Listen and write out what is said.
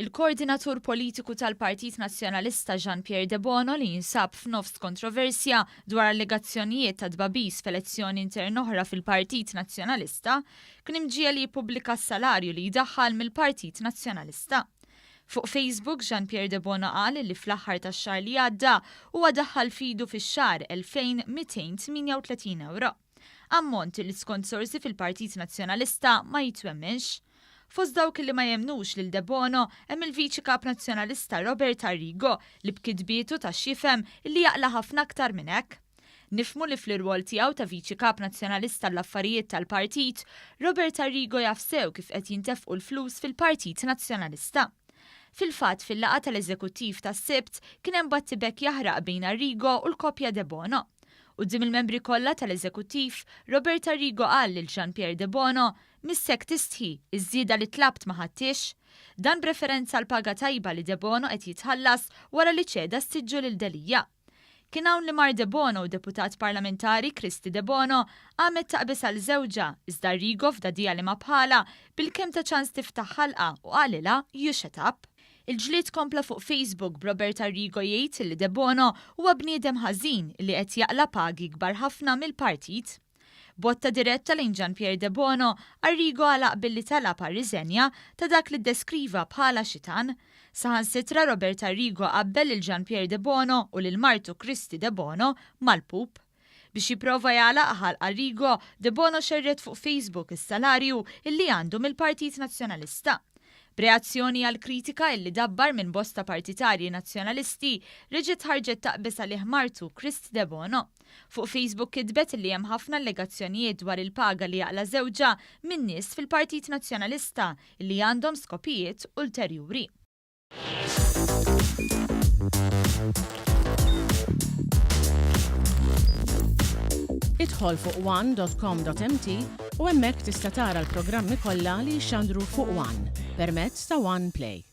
Il-kordinatur politiku tal-Partit Nazzjonalista Jean Pierre Debono li jinsab f'nofs kontroversja dwar allegazzjonijiet ta' tbabiż f'elezzjoni intern oħra fil-Partit Nazzjonalista kien imġiegħel li jippubblika s-salarju li jdaħħal mill-Partit Nazzjonalista. Fuq Facebook, Jean Pierre Debono qal li fl-aħħar tax-xahar li għadda huwa daħħal fidu fix-xahar 2238 euro. Ammont li skont sorsi fil-Partit Nazzjonalista ma jitwemminx. Fost dawk li ma jemnux lil Debono hemm il-Viċi Kap Nazzjonalista Robert Arrigo li b'kitbietu tax jifhem li jaqla' ħafna aktar minn hekk. Nifhmu li fl-irwol tiegħu ta' Viċi Kap Nazzjonalista l-affarijiet tal-Partit, Robert Arrigo jaf sew kif qed jintefqu l-flus fil-Partit Nazzjonalista. Fil-fatt fil-laqgħa tal-Eżekuttiv tas-Sibt kien hemm battibekk jaħraq bejn Arrigo u l-koppja Debono. Quddiem il-membri kollha tal-Eżekuttiv, Robert Arrigo qal lil Jean Pierre Debono missek tistħi iż-żieda li tlabt ma ħadtix, dan b'referenza l-paga tajba li Debono qed jitħallas wara li ċeda s-siġġu lil Delija. Kien hawn li mar Debono u deputat parlamentari Kristy Debono għamet taqbis għal żewġa iżda Arrigo f'dadija li ma bħala bil-kemm ta' ċans tiftaħ ħalqa u qalilha you shut up. Il-ġlied kompla fuq Facebook b'Robert Arrigo jgħid li Debono huwa bniedem ħażin li qed jaqla' pagi kbar ħafna mill-Partit. Botta diretta lejn Jean Pierre Debono, Arrigo għalaq billi talab għar-riżenja ta' dak li ddeskriva bħala xitan. Saħansitra Robert Arrigo qabbel il Jean Pierre Debono u lil martu Kristy Debono mal-pup. Biex jipprova jagħlaq ħalq Arrigo, Debono xerret fuq Facebook is-salarju illi għandu mill-Partit Nazzjonalista. B'reazzjoni għal kritika illi dabbar minn bosta partitarji nazzjonalisti, reġgħet ħarġet taqbis għalih martu Kristy Debono. Fuq Facebook kitbet li hemm ħafna allegazzjonijiet dwar il-paga li jaqla żewġa minn nies fil-Partit Nazzjonalista li għandhom skopijiet ulterjuri. Idħol fuq one.com.mt u hemmhekk tista' tara l-programmi kollha li jxandru fuq One permezz ta' One Play.